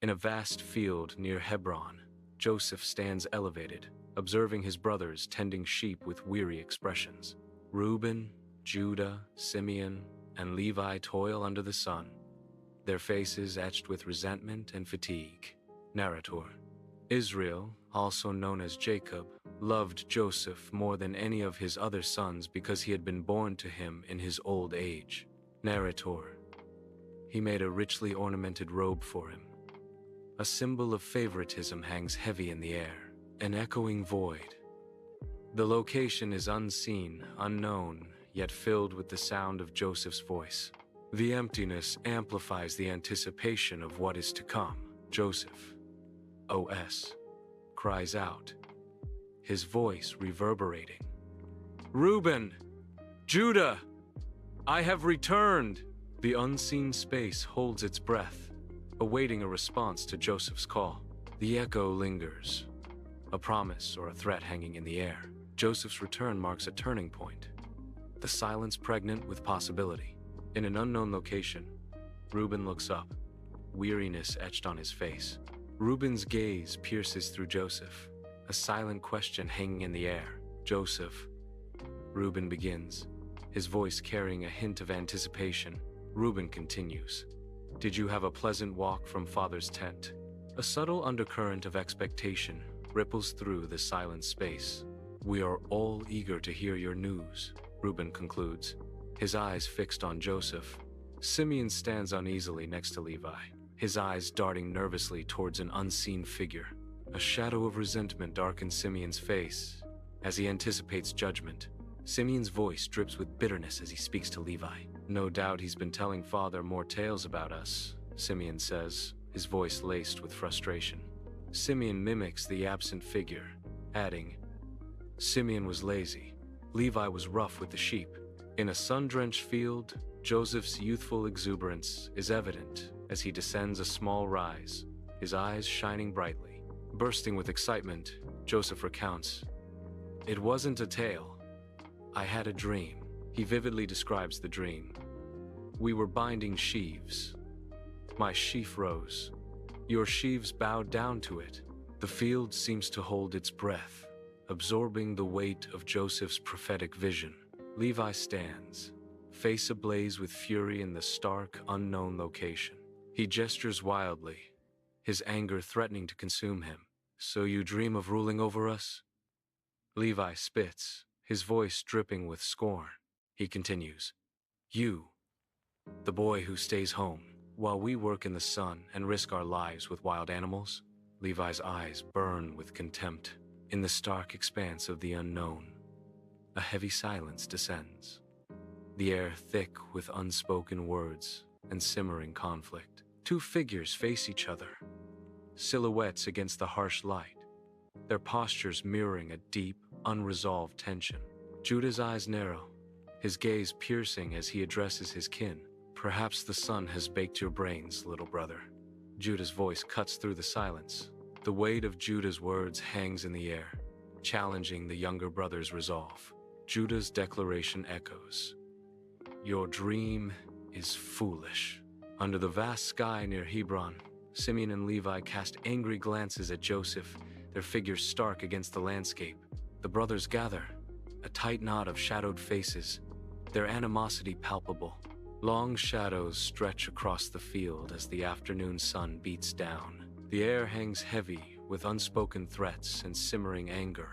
In a vast field near Hebron, Joseph stands elevated, observing his brothers tending sheep with weary expressions. Reuben, Judah, Simeon, and Levi toil under the sun, their faces etched with resentment and fatigue. Narrator: Israel, also known as Jacob, loved Joseph more than any of his other sons because he had been born to him in his old age. Narrator: He made a richly ornamented robe for him. A symbol of favoritism hangs heavy in the air, an echoing void. The location is unseen, unknown, yet filled with the sound of Joseph's voice. The emptiness amplifies the anticipation of what is to come. Joseph, O.S., cries out, his voice reverberating. Reuben! Judah! I have returned! The unseen space holds its breath, awaiting a response to Joseph's call. The echo lingers, a promise or a threat hanging in the air. Joseph's return marks a turning point, the silence pregnant with possibility. In an unknown location, Reuben looks up, weariness etched on his face. Reuben's gaze pierces through Joseph, a silent question hanging in the air. Joseph, Reuben begins, his voice carrying a hint of anticipation. Reuben continues, Did you have a pleasant walk from Father's tent? A subtle undercurrent of expectation ripples through the silent space. We are all eager to hear your news, Reuben concludes, his eyes fixed on Joseph. Simeon stands uneasily next to Levi, his eyes darting nervously towards an unseen figure. A shadow of resentment darkens Simeon's face as he anticipates judgment. Simeon's voice drips with bitterness as he speaks to Levi. No doubt he's been telling Father more tales about us, Simeon says, his voice laced with frustration. Simeon mimics the absent figure, adding, Simeon was lazy. Levi was rough with the sheep. In a sun-drenched field, Joseph's youthful exuberance is evident as he descends a small rise, his eyes shining brightly. Bursting with excitement, Joseph recounts, It wasn't a tale. I had a dream. He vividly describes the dream. We were binding sheaves. My sheaf rose. Your sheaves bowed down to it. The field seems to hold its breath, absorbing the weight of Joseph's prophetic vision. Levi stands, face ablaze with fury in the stark, unknown location. He gestures wildly, his anger threatening to consume him. So you dream of ruling over us? Levi spits, his voice dripping with scorn. He continues, You, the boy who stays home, while we work in the sun and risk our lives with wild animals? Levi's eyes burn with contempt. In the stark expanse of the unknown, a heavy silence descends, the air thick with unspoken words and simmering conflict. Two figures face each other, silhouettes against the harsh light, their postures mirroring a deep, unresolved tension. Judah's eyes narrow, his gaze piercing as he addresses his kin. Perhaps the sun has baked your brains, little brother. Judah's voice cuts through the silence. The weight of Judah's words hangs in the air, challenging the younger brother's resolve. Judah's declaration echoes, Your dream is foolish. Under the vast sky near Hebron, Simeon and Levi cast angry glances at Joseph, their figures stark against the landscape. The brothers gather, a tight knot of shadowed faces, their animosity palpable. Long shadows stretch across the field as the afternoon sun beats down. The air hangs heavy with unspoken threats and simmering anger.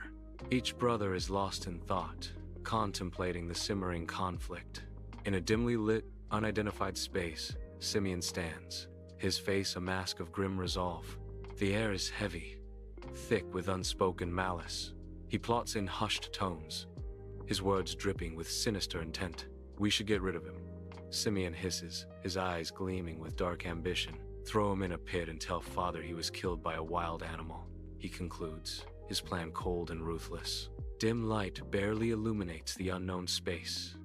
Each brother is lost in thought, contemplating the simmering conflict. In a dimly lit, unidentified space, Simeon stands, his face a mask of grim resolve. The air is heavy, thick with unspoken malice. He plots in hushed tones, his words dripping with sinister intent. We should get rid of him, Simeon hisses, his eyes gleaming with dark ambition. Throw him in a pit and tell Father he was killed by a wild animal, he concludes, his plan cold and ruthless. Dim light barely illuminates the unknown space,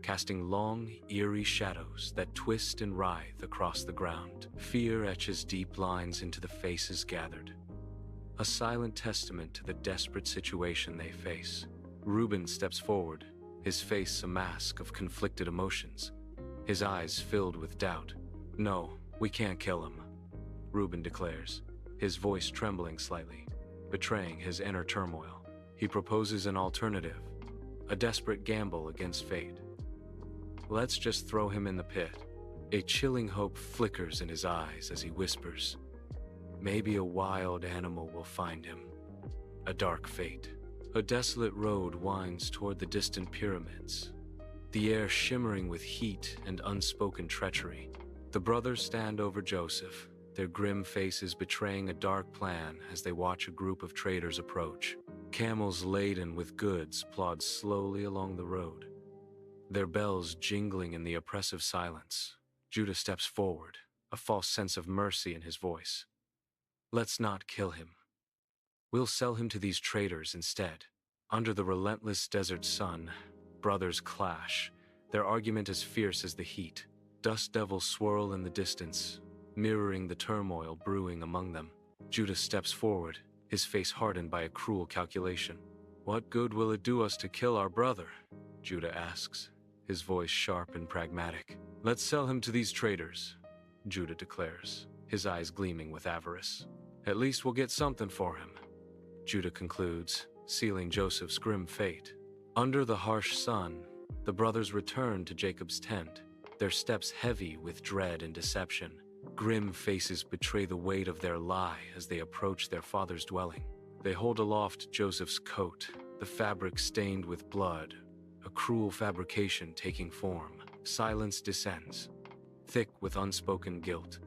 casting long, eerie shadows that twist and writhe across the ground. Fear etches deep lines into the faces gathered, a silent testament to the desperate situation they face. Reuben steps forward, his face a mask of conflicted emotions, his eyes filled with doubt. No, we can't kill him. Reuben declares, his voice trembling slightly, betraying his inner turmoil. He proposes an alternative, a desperate gamble against fate. Let's just throw him in the pit. A chilling hope flickers in his eyes as he whispers, maybe a wild animal will find him. A dark fate. A desolate road winds toward the distant pyramids, the air shimmering with heat and unspoken treachery. The brothers stand over Joseph, their grim faces betraying a dark plan as they watch a group of traders approach. Camels laden with goods plod slowly along the road, their bells jingling in the oppressive silence. Judah steps forward, a false sense of mercy in his voice. Let's not kill him. We'll sell him to these traders instead. Under the relentless desert sun, brothers clash, their argument as fierce as the heat. Dust devils swirl in the distance, mirroring the turmoil brewing among them. Judah steps forward, his face hardened by a cruel calculation. What good will it do us to kill our brother? Judah asks, his voice sharp and pragmatic. Let's sell him to these traders, Judah declares, his eyes gleaming with avarice. At least we'll get something for him, Judah concludes, sealing Joseph's grim fate. Under the harsh sun, the brothers return to Jacob's tent, their steps heavy with dread and deception. Grim faces betray the weight of their lie as they approach their father's dwelling. They hold aloft Joseph's coat, the fabric stained with blood, a cruel fabrication taking form. Silence descends, thick with unspoken guilt.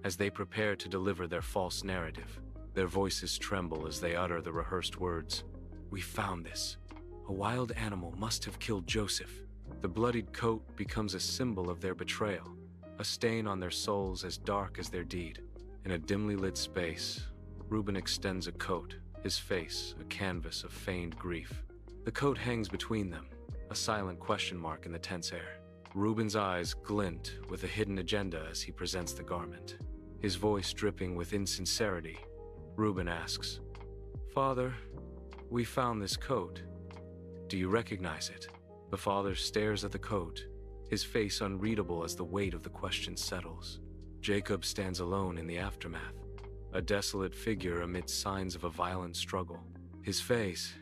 As they prepare to deliver their false narrative, their voices tremble as they utter the rehearsed words. We found this. A wild animal must have killed Joseph. The bloodied coat becomes a symbol of their betrayal, a stain on their souls as dark as their deed. In a dimly lit space, Reuben extends a coat, his face a canvas of feigned grief. The coat hangs between them, a silent question mark in the tense air. Reuben's eyes glint with a hidden agenda as he presents the garment, his voice dripping with insincerity. Reuben asks, Father, we found this coat. Do you recognize it? The father stares at the coat, his face unreadable as the weight of the question settles. Jacob stands alone in the aftermath, a desolate figure amidst signs of a violent struggle. His face,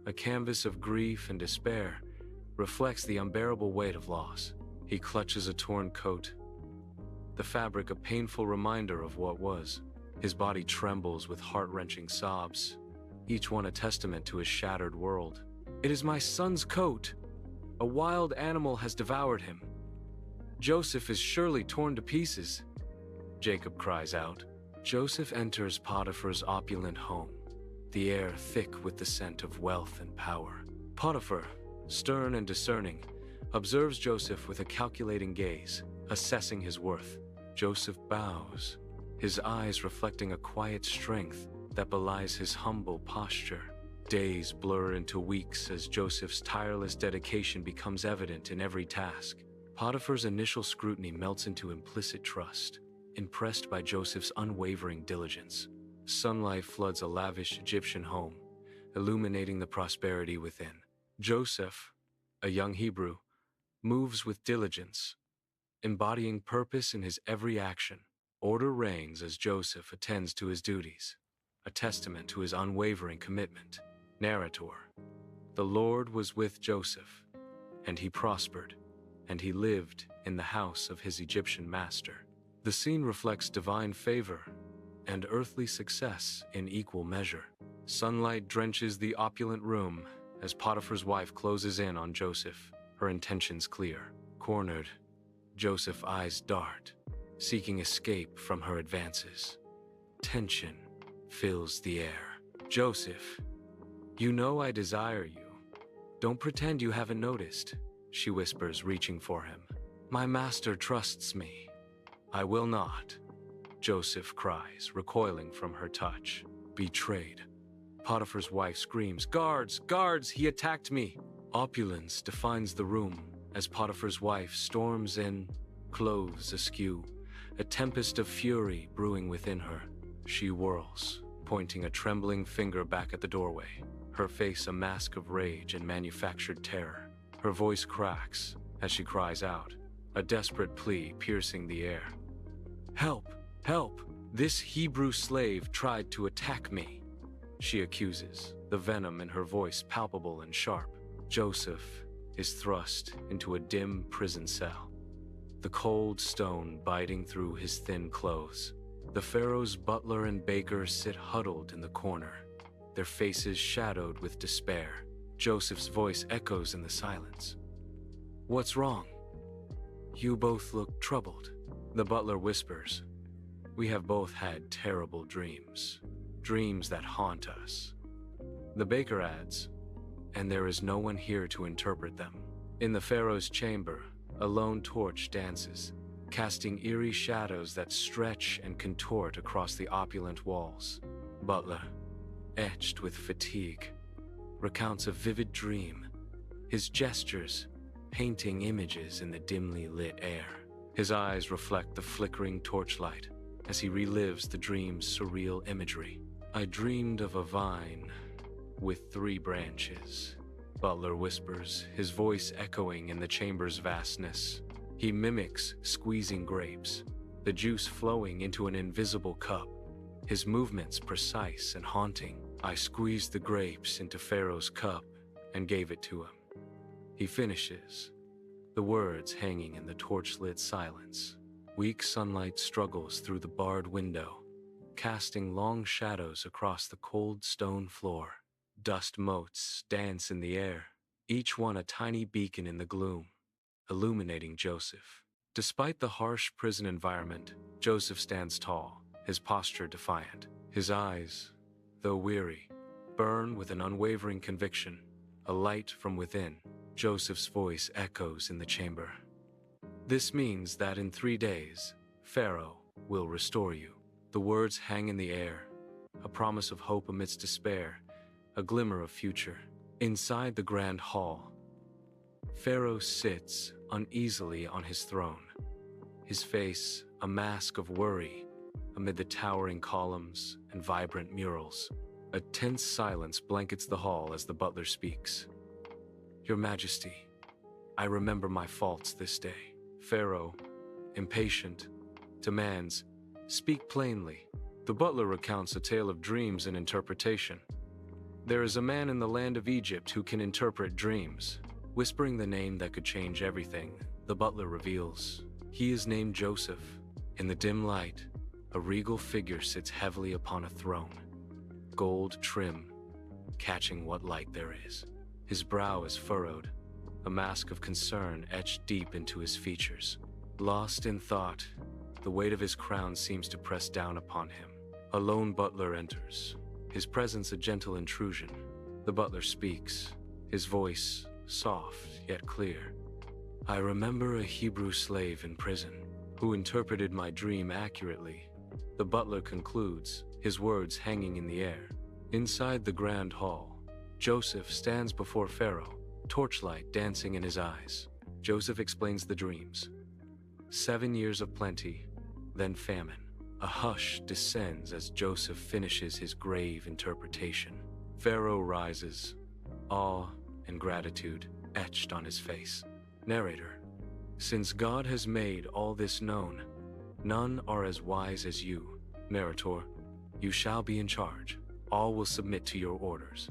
a canvas of grief and despair, reflects the unbearable weight of loss. He clutches a torn coat, the fabric a painful reminder of what was. His body trembles with heart-wrenching sobs, each one a testament to his shattered world. It is my son's coat. A wild animal has devoured him. Joseph is surely torn to pieces, Jacob cries out. Joseph enters Potiphar's opulent home, the air thick with the scent of wealth and power. Potiphar, stern and discerning, observes Joseph with a calculating gaze, assessing his worth. Joseph bows, his eyes reflecting a quiet strength that belies his humble posture. Days blur into weeks as Joseph's tireless dedication becomes evident in every task. Potiphar's initial scrutiny melts into implicit trust, impressed by Joseph's unwavering diligence. Sunlight floods a lavish Egyptian home, illuminating the prosperity within. Joseph, a young Hebrew, moves with diligence, embodying purpose in his every action. Order reigns as Joseph attends to his duties, a testament to his unwavering commitment. Narrator: The Lord was with Joseph, and he prospered, and he lived in the house of his Egyptian master. The scene reflects divine favor and earthly success in equal measure. Sunlight drenches the opulent room as Potiphar's wife closes in on Joseph, her intentions clear. Cornered, Joseph's eyes dart, seeking escape from her advances. Tension fills the air. Joseph, you know I desire you. Don't pretend you haven't noticed, she whispers, reaching for him. My master trusts me. I will not, Joseph cries, recoiling from her touch. Betrayed. Potiphar's wife screams, Guards! Guards! He attacked me! Opulence defines the room as Potiphar's wife storms in, clothes askew, a tempest of fury brewing within her. She whirls, pointing a trembling finger back at the doorway, her face a mask of rage and manufactured terror. Her voice cracks as she cries out, a desperate plea piercing the air. Help! Help! This Hebrew slave tried to attack me, she accuses, the venom in her voice palpable and sharp. Joseph is thrust into a dim prison cell, the cold stone biting through his thin clothes. The Pharaoh's butler and baker sit huddled in the corner, their faces shadowed with despair. Joseph's voice echoes in the silence. "What's wrong? You both look troubled." The butler whispers, "We have both had terrible dreams, dreams that haunt us." The baker adds, "And there is no one here to interpret them." In the Pharaoh's chamber, a lone torch dances, casting eerie shadows that stretch and contort across the opulent walls. Butler, etched with fatigue, recounts a vivid dream, his gestures painting images in the dimly lit air. His eyes reflect the flickering torchlight as he relives the dream's surreal imagery. "I dreamed of a vine with 3 branches," Butler whispers, his voice echoing in the chamber's vastness. He mimics squeezing grapes, the juice flowing into an invisible cup, his movements precise and haunting. "I squeezed the grapes into Pharaoh's cup and gave it to him," he finishes, the words hanging in the torchlit silence. Weak sunlight struggles through the barred window, casting long shadows across the cold stone floor. Dust motes dance in the air, each one a tiny beacon in the gloom, illuminating Joseph. Despite the harsh prison environment, Joseph stands tall, his posture defiant. His eyes, though weary, burn with an unwavering conviction, a light from within. Joseph's voice echoes in the chamber. "This means that in 3 days, Pharaoh will restore you." The words hang in the air, a promise of hope amidst despair, a glimmer of future. Inside the grand hall, Pharaoh sits uneasily on his throne, his face a mask of worry amid the towering columns and vibrant murals. A tense silence blankets the hall as the butler speaks. "Your Majesty, I remember my faults this day." Pharaoh, impatient, demands, "Speak plainly." The butler recounts a tale of dreams and interpretation. "There is a man in the land of Egypt who can interpret dreams." Whispering the name that could change everything, the butler reveals, he is named Joseph. In the dim light, a regal figure sits heavily upon a throne, gold trim, catching what light there is. His brow is furrowed, a mask of concern etched deep into his features. Lost in thought, the weight of his crown seems to press down upon him. A lone butler enters, his presence a gentle intrusion. The butler speaks, his voice soft yet clear. "I remember a Hebrew slave in prison who interpreted my dream accurately." The butler concludes, his words hanging in the air. Inside the grand hall, Joseph stands before Pharaoh, torchlight dancing in his eyes. Joseph explains the dreams. 7 years of plenty, then famine. A hush descends as Joseph finishes his grave interpretation. Pharaoh rises, awe and gratitude etched on his face. Narrator: "Since God has made all this known, none are as wise as you. Narrator: You shall be in charge. All will submit to your orders."